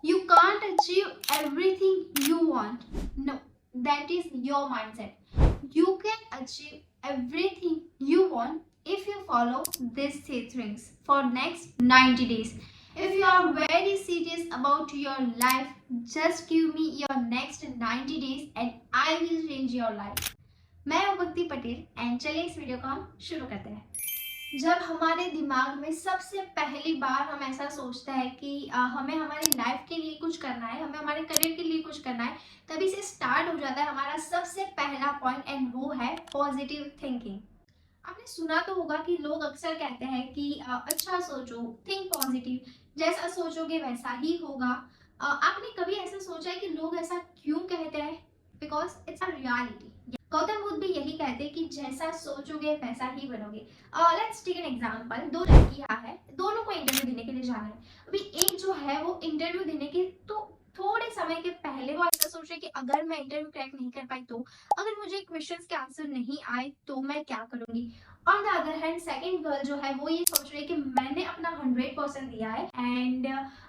You can't achieve everything you want. No, that is your mindset. You can achieve everything you want if you follow these 3 things for next 90 days. If you are very serious about your life, just give me your next 90 days and I will change your life. मैं हूं भक्ति Patel and चलिए इस video को हम शुरू करते हैं। जब हमारे दिमाग में सबसे पहली बार हम ऐसा सोचते हैं कि हमें हमारी लाइफ के लिए कुछ करना है, हमें हमारे करियर के लिए कुछ करना है, तभी से स्टार्ट हो जाता है हमारा सबसे पहला पॉइंट एंड वो है पॉजिटिव थिंकिंग। आपने सुना तो होगा कि लोग अक्सर कहते हैं कि अच्छा सोचो, थिंक पॉजिटिव, जैसा सोचोगे वैसा ही होगा। आपने कभी ऐसा सोचा है कि लोग ऐसा क्यों कहते हैं? Because it's a reality. Gautam Buddha भी यही कहते हैं कि जैसा सोचोगे वैसा ही बनोगे। Let's take an example. दो लड़कियां हैं, दोनों को इंटरव्यू देने के लिए जाना है। अभी एक जो है वो इंटरव्यू देने के तो थोड़े समय के पहले वो ऐसा सोच रही है कि अगर मैं इंटरव्यू क्रैक नहीं कर पाई तो, अगर मुझे क्वेश्चंस के आंसर नहीं आए तो मैं क्या करूंगी। On the other hand second girl जो है वो ये सोच रही है कि मैंने अपना 100% दिया है एंड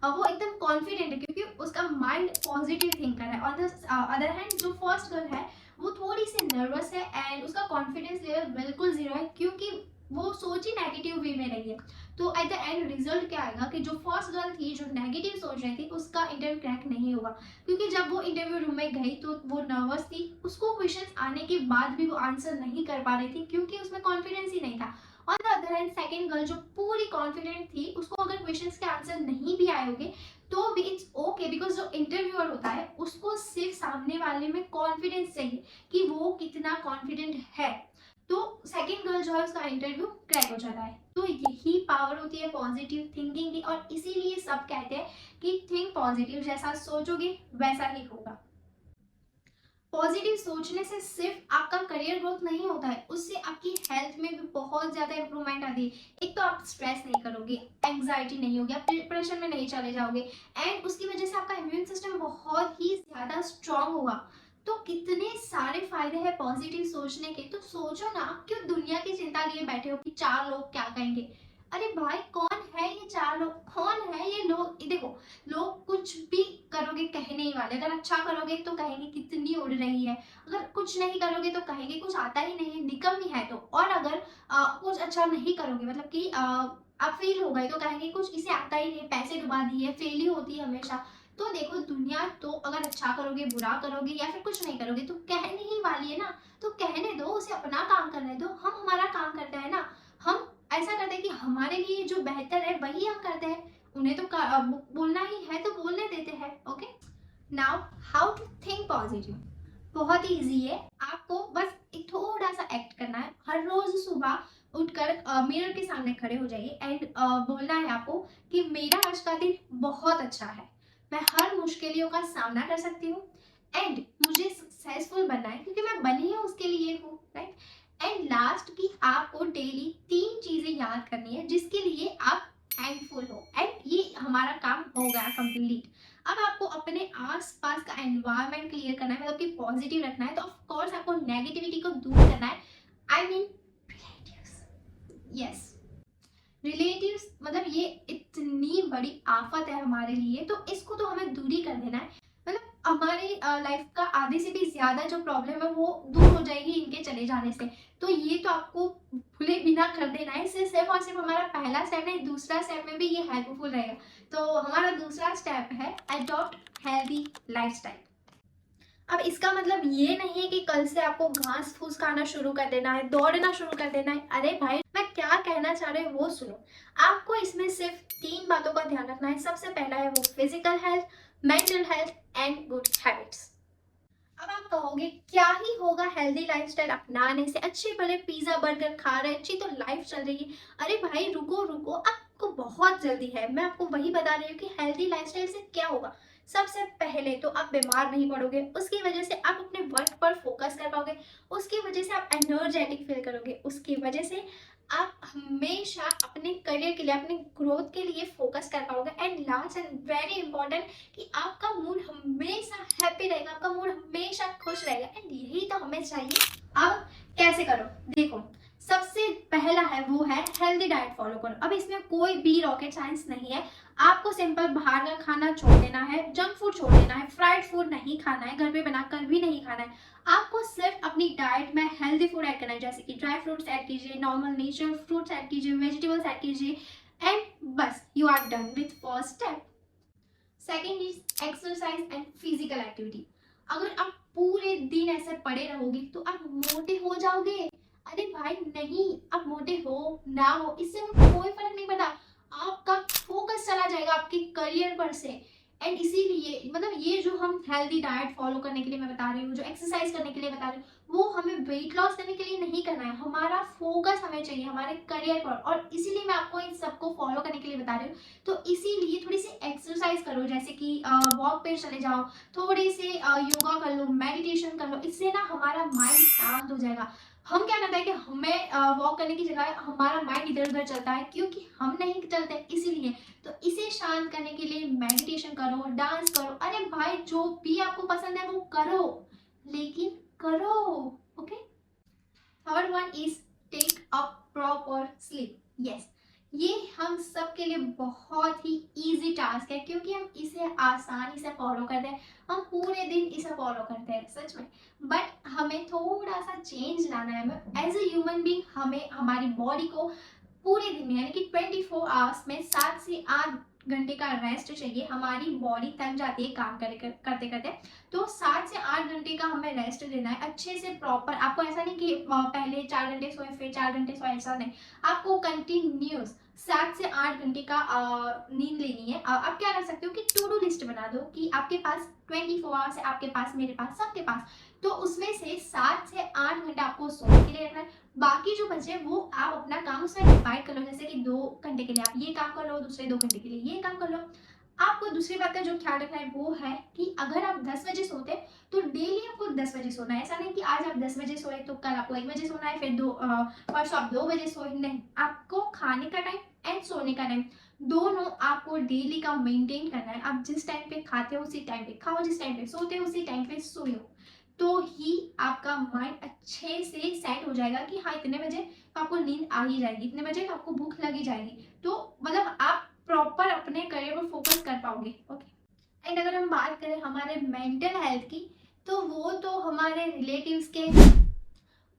वो एकदम कॉन्फिडेंट है क्योंकि उसका माइंड पॉजिटिव थिंकर है। ऑन द अदर हैंड जो फर्स्ट गर्ल है वो थोड़ी सी नर्वस है एंड उसका कॉन्फिडेंस लेवल बिल्कुल जीरो है क्योंकि वो सोच ही नेगेटिव वे में रही है। तो एट द एंड रिजल्ट क्या आएगा कि जो फर्स्ट गर्ल थी जो नेगेटिव सोच रही थी उसका इंटरव्यू क्रैक नहीं होगा क्योंकि जब वो इंटरव्यू रूम में गई तो वो नर्वस थी, उसको क्वेश्चंस आने के बाद भी वो आंसर नहीं कर पा रही थी क्योंकि उसमें कॉन्फिडेंस ही नहीं था। On the other hand second girl जो पूरी कॉन्फिडेंट थी, उसको अगर क्वेश्चंस के आंसर नहीं भी आए होंगे तो भी इट्स ओके बिकॉज जो इंटरव्यूअर होता है उसको सिर्फ सामने वाले में कॉन्फिडेंस चाहिए कि वो कितना कॉन्फिडेंट है। तो सेकंड गर्ल जो है उसका इंटरव्यू क्रैक हो जाता है। तो यही पावर होती है पॉजिटिव थिंकिंग की और इसीलिए सब कहते हैं कि थिंक पॉजिटिव, जैसा सोचोगे वैसा ही होगा। पॉजिटिव सोचने से सिर्फ आपका करियर ग्रोथ नहीं होता है, उससे आपकी हेल्थ में भी बहुत ज्यादा इंप्रूवमेंट आती है। एक तो आप स्ट्रेस नहीं करोगे, एंग्जाइटी नहीं होगी, आप डिप्रेशन में नहीं चले जाओगे एंड उसकी वजह से आपका इम्यून सिस्टम बहुत ही ज्यादा स्ट्रांग होगा। तो कितने सारे फायदे हैं पॉजिटिव सोचने के। तो सोचो ना, क्यों दुनिया की चिंता लिए बैठे हो कि 4 लोग क्या कहेंगे। अरे भाई कौन है ये 4 लोग, कौन है ये लोग। देखो, लोग कुछ भी करोगे कहने ही वाले। अगर अच्छा करोगे तो कहेंगे कितनी उड़ रही है, अगर कुछ नहीं करोगे तो कहेंगे कुछ आता ही नहीं है, निकम्मी है तो। और अगर कुछ अच्छा नहीं करोगे मतलब कि आप फेल हो गए तो कहेंगे कुछ इसे आता ही नहीं, पैसे डुबा दिए, फेल ही होती है हमेशा। तो देखो दुनिया तो अगर अच्छा करोगे, बुरा करोगे या फिर कुछ नहीं करोगे तो कहने ही वाली है ना। तो कहने दो, उसे अपना काम करने दो, हम हमारा काम करते हैं ना। हम ऐसा करते हैं कि हमारे लिए जो बेहतर है वही हम करते हैं, उन्हें तो बोलना ही है तो बोलने देते हैं। Okay, now how to think positive. बहुत ही इजी है, आपको बस एक थोड़ा सा एक्ट करना है। हर रोज सुबह उठकर मिरर के सामने खड़े हो जाइए एंड बोलना है आपको कि मेरा आज का दिन बहुत अच्छा है, मैं हर मुश्किलों का सामना कर सकती हूँ एंड मुझे सक्सेसफुल बनना है क्योंकि मैं बनी हूँ उसके लिए हूँ, राइट। एंड लास्ट की आपको डेली 3 चीजें याद करनी है जिसके लिए आप थैंकफुल हो एंड ये हमारा काम हो गया कंप्लीट। अब आपको अपने आसपास का एनवायरनमेंट क्लियर करना है, मतलब कि पॉजिटिव रखना है। तो ऑफ कोर्स आपको नेगेटिविटी को दूर करना है। I mean relatives, yes, relatives मतलब ये इतनी बड़ी आफत है हमारे लिए, तो इसको तो हमें दूरी कर देना है। मतलब हमारी लाइफ का आधे से भी ज्यादा जो प्रॉब्लम है वो दूर हो जाएगी इनके चले जाने से। तो ये तो आपको भूले बिना कर देना है। इससे सिर्फ और सिर्फ हमारा पहला स्टेप है, दूसरा स्टेप में भी ये हेल्पफुल रहेगा। तो हमारा दूसरा स्टेप है अडॉप्ट हेल्दी लाइफस्टाइल। अब इसका मतलब ये नहीं है कि कल से आपको घास फूस खाना शुरू कर देना है, दौड़ना शुरू कर देना है। अरे भाई, मैं क्या कहना चाह रही हूँ वो सुनो। आपको इसमें सिर्फ 3 बातों का ध्यान रखना है। सबसे पहला है वो physical health, mental health and good habits. अब आप कहोगे क्या ही होगा हेल्दी लाइफस्टाइल अपनाने से, अच्छे भले पिज्जा बर्गर खा रहे हैं, अच्छी तो लाइफ चल रही है। अरे भाई रुको रुको, आपको बहुत जल्दी है। मैं आपको वही बता रही हूँ कि हेल्दी लाइफस्टाइल से क्या होगा। सबसे पहले तो आप बीमार नहीं पड़ोगे, उसकी वजह से आप अपने वर्क पर फोकस कर पाओगे, उसकी वजह से आप एनर्जेटिक फील करोगे, उसकी वजह से आप हमेशा अपने करियर के लिए, अपने ग्रोथ के लिए फोकस कर पाओगे। And last and very important कि आपका मूड हमेशा हैप्पी रहेगा, आपका मूड हमेशा खुश रहेगा एंड यही तो हमें चाहिए। अब कैसे करो, देखो सबसे पहला है वो है हेल्दी डाइट फॉलो करो। अब इसमें कोई भी रॉकेट साइंस नहीं है, आपको सिंपल बाहर का खाना छोड़ देना है, जंक फूड छोड़ देना है, फ्राइड फूड नहीं खाना है, घर पे बनाकर भी नहीं खाना है। आपको सिर्फ अपनी डाइट में हेल्दी फूड ऐड करना है, जैसे कि ड्राई फ्रूट्स ऐड कीजिए, नॉर्मल नेचुरल फ्रूट्स ऐड कीजिए, वेजिटेबल्स ऐड कीजिए, एंड बस you are done with first step. Second is exercise and physical activity. अगर आप पूरे दिन ऐसे पड़े रहोगे तो आप मोटे हो जाओगे। अरे भाई नहीं, आप मोटे हो ना हो इससे कोई फर्क नहीं पड़ता, आपका फोकस चला जाएगा आपके करियर पर से। एंड इसीलिए मतलब ये जो हम हेल्दी डाइट फॉलो करने के लिए मैं बता रही हूँ, जो एक्सरसाइज करने के लिए बता रही हूँ, वो हमें वेट लॉस करने के लिए नहीं करना है, हमारा फोकस हमें चाहिए हमारे करियर पर, और इसीलिए मैं आपको इन सबको फॉलो करने के लिए बता रही हूँ। तो इसीलिए थोड़ी सी एक्सरसाइज करो, जैसे कि वॉक पे चले जाओ, थोड़े से योगा कर लो, मेडिटेशन कर लो, इससे ना हमारा माइंड शांत हो जाएगा। हम क्या करते हैं कि हमें वॉक करने की जगह हमारा माइंड इधर उधर चलता है, क्योंकि हम नहीं चलते इसीलिए। तो इसे शांत करने के लिए मेडिटेशन करो, डांस करो, अरे भाई जो भी आपको पसंद है वो करो, लेकिन करो। Okay. Third one is take a proper sleep. Yes, ये हम सब के लिए बहुत ही इजी टास्क है, क्योंकि हम इसे आसानी से फॉलो करते हैं, हम पूरे दिन इसे फॉलो करते हैं सच में। बट हमें थोड़ा सा चेंज लाना है। एज ए ह्यूमन बीइंग हमें हमारी बॉडी को पूरे दिन में यानी कि 24 आवर्स में 7 से 8 घंटे का रेस्ट चाहिए। हमारी बॉडी थक जाती है काम करते करते, तो 7 से 8 घंटे का हमें रेस्ट लेना है अच्छे से प्रॉपर। आपको ऐसा नहीं कि पहले 4 घंटे सोए फिर 4 घंटे सोए, ऐसा नहीं, आपको कंटिन्यूस 7 से 8 घंटे का नींद लेनी है। आप क्या कर सकते हो कि टू डू लिस्ट बना दो कि आपके पास 24 आवर्स है, आपके पास, मेरे पास, सबके पास, तो उसमें से 7 से 8 घंटे आपको सोने के लिए रखना है। बाकी जो बचे वो आप अपना काम उसमें डिवाइड कर लो, जैसे कि 2 घंटे के लिए आप ये काम कर लो, दूसरे 2 घंटे के लिए ये काम कर लो। आपको दूसरी बात का जो ख्याल रखना है वो है कि अगर आप 10 बजे सोते हैं तो डेली आपको 10 बजे सोना है। ऐसा नहीं कि आज आप 10 बजे सोए तो कल आपको 1 बजे सोना है, फिर परसों आप 2 बजे सोए, नहीं। आपको खाने का टाइम एंड सोने का टाइम दोनों आपको डेली का मेंटेन करना है। आप जिस टाइम पे खाते हो उसी टाइम पे खाओ, जिस टाइम पे सोते हो उसी टाइम पे सोओ, तो ही आपका माइंड अच्छे से सेट हो जाएगा कि हाँ इतने बजे तो आपको नींद आ ही जाएगी, इतने बजे तो आपको भूख लगी जाएगी, तो मतलब आप प्रॉपर अपने करियर पर फोकस कर पाओगे। ओके। एंड अगर हम बात करें हमारे मेंटल हेल्थ की, तो वो तो हमारे रिलेटिव्स के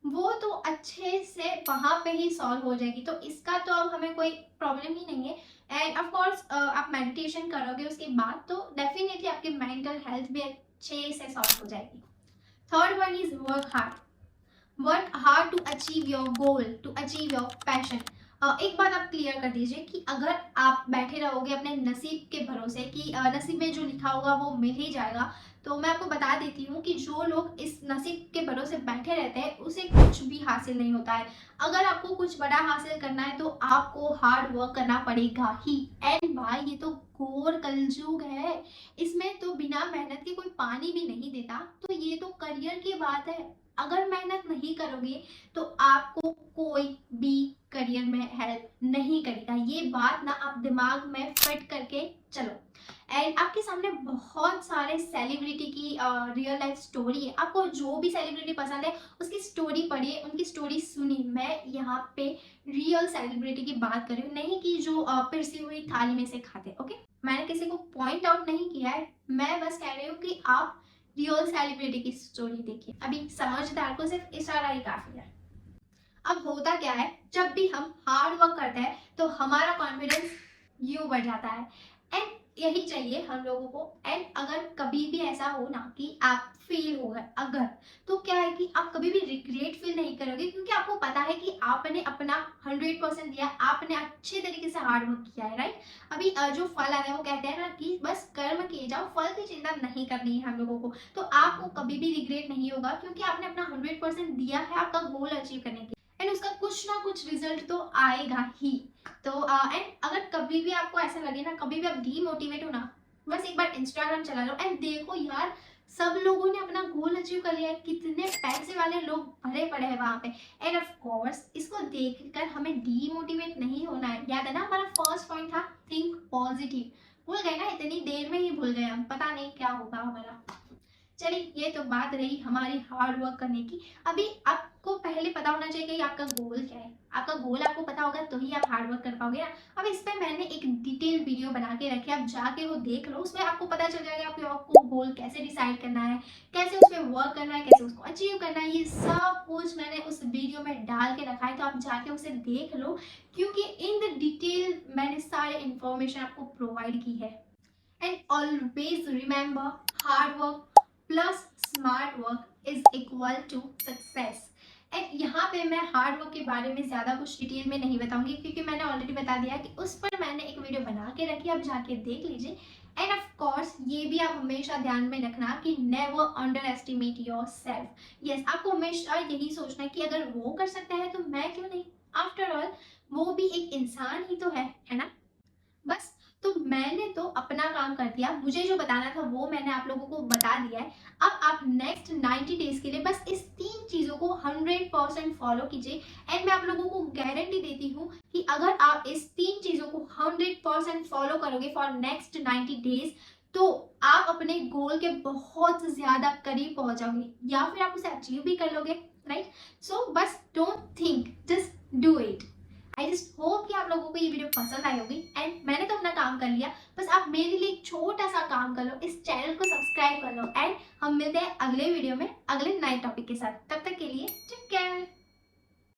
वो तो अच्छे से वहाँ पे ही सॉल्व हो जाएगी, तो इसका तो अब हमें कोई प्रॉब्लम ही नहीं है। एंड ऑफ कोर्स आप मेडिटेशन करोगे उसके बाद तो डेफिनेटली आपकी मेंटल हेल्थ भी अच्छे से सॉल्व हो जाएगी। Third one is work hard to achieve your goal, to achieve your passion. एक बात आप क्लियर कर दीजिए कि अगर आप बैठे रहोगे अपने नसीब के भरोसे कि नसीब में जो लिखा होगा वो मिल ही जाएगा, तो मैं आपको बता देती हूँ कि जो लोग इस नसीब के भरोसे बैठे रहते हैं उसे कुछ भी हासिल नहीं होता है। अगर आपको कुछ बड़ा हासिल करना है तो आपको हार्ड वर्क करना पड़ेगा ही। एंड भाई ये तो घोर कलयुग है, इसमें तो बिना मेहनत के कोई पानी भी नहीं देता, तो ये तो करियर की बात है। अगर मेहनत नहीं करोगे तो आपको कोई भी करियर में हेल्प नहीं करेगा, ये बात ना आप दिमाग में फिट करके चलो। एंड आपके सामने बहुत सारे सेलिब्रिटी की रियल लाइफ स्टोरी है, आपको जो भी सेलिब्रिटी पसंद है उसकी स्टोरी पढ़िए, उनकी स्टोरी सुनिए। मैं यहाँ पे रियल सेलिब्रिटी की बात कर रही हूँ, नहीं कि जो पिरसी हुई थाली में से खाते। ओके, मैंने किसी को पॉइंट आउट नहीं किया है, मैं बस कह रही हूँ कि आप रियल सेलिब्रिटी की स्टोरी देखिए। अभी समझदार को सिर्फ इशारा ही काफी है। अब होता क्या है, जब भी हम हार्ड वर्क करते हैं तो हमारा कॉन्फिडेंस यूं बढ़ जाता है, एंड यही चाहिए हम लोगों को। एंड अगर कभी भी ऐसा हो ना कि आप फेल हो गए अगर, तो क्या है कि आप कभी भी रिग्रेट फील नहीं करोगे, क्योंकि आपको पता है कि आपने अपना 100% दिया, आपने अच्छे तरीके से हार्ड वर्क किया है, राइट। अभी जो फल आ रहा है वो कहते हैं ना कि बस कर्म किए जाओ, फल की चिंता नहीं करनी है हम लोगों को, तो आपको कभी भी रिग्रेट नहीं होगा, क्योंकि आपने अपना 100% दिया है आपका गोल अचीव करने के, एंड उसका कुछ ना कुछ रिजल्ट तो आएगा ही। तो एंड अगर कभी भी आपको ऐसा लगे ना, कभी भी आप डीमोटिवेट हो ना, बस एक बार इंस्टाग्राम चला लो एंड देखो यार सब लोगों ने अपना गोल अचीव कर लिया है, कितने पैसे वाले लोग भरे पड़े हैं वहां पे। एंड ऑफ कोर्स इसको देखकर हमें डीमोटिवेट नहीं होना है। याद है ना हमारा फर्स्ट पॉइंट था थिंक पॉजिटिव, भूल गए ना, इतनी देर में ही भूल गए हम, पता नहीं क्या होगा हमारा। चलिए, ये तो बात रही हमारी हार्ड वर्क करने की। अभी आपको पहले पता होना चाहिए कि आपका गोल क्या है। आपका गोल आपको पता होगा तो ही आप हार्ड वर्क कर पाओगे ना। अब इस पर मैंने एक डिटेल वीडियो बना के रखी है, आप जाके वो देख लो। उसमें आपको पता चल जाएगा आपको गोल कैसे डिसाइड करना है, कैसे उस पर वर्क करना है, कैसे उसको अचीव करना है। ये सब कुछ मैंने उस वीडियो में डाल के रखा है, तो आप जाके उसे देख लो, क्योंकि इन द डिटेल मैंने सारे इंफॉर्मेशन आपको प्रोवाइड की है। And always remember, hard work plus smart work is equal to success. And यहाँ पे मैं हार्ड वर्क के बारे में ज़्यादा कुछ डिटेल में नहीं बताऊंगी, क्योंकि मैंने ऑलरेडी बता दिया कि उस पर मैंने एक वीडियो बना के रखी, आप जाके देख लीजिए। एंड ऑफ कोर्स ये भी आप हमेशा ध्यान में रखना कि never under estimate your self. Yes, आपको हमेशा यही सोचना है कि अगर वो कर सकता है तो मैं क्यों नहीं। आफ्टर ऑल वो भी एक इंसान ही तो है ना। बस, तो मैंने तो अपना काम कर दिया, मुझे जो बताना था वो मैंने आप लोगों को बता दिया है। अब आप नेक्स्ट 90 डेज के लिए बस इस 3 चीज़ों को 100% फॉलो कीजिए। एंड मैं आप लोगों को गारंटी देती हूँ कि अगर आप इस 3 चीज़ों को 100% फॉलो करोगे फॉर नेक्स्ट 90 डेज, तो आप अपने गोल के बहुत ज़्यादा करीब पहुंच जाओगे, या फिर आप उसे अचीव भी कर लोगे, राइट। सो बस don't think, just do it. I just hope कि आप लोगों को ये वीडियो पसंद आई होगी। एंड मैंने तो अपना काम कर लिया, बस आप मेरे लिए एक छोटा सा काम कर लो, इस चैनल को सब्सक्राइब कर लो। एंड हम मिलते हैं अगले वीडियो में अगले नए टॉपिक के साथ। तब तक के लिए टेक केयर।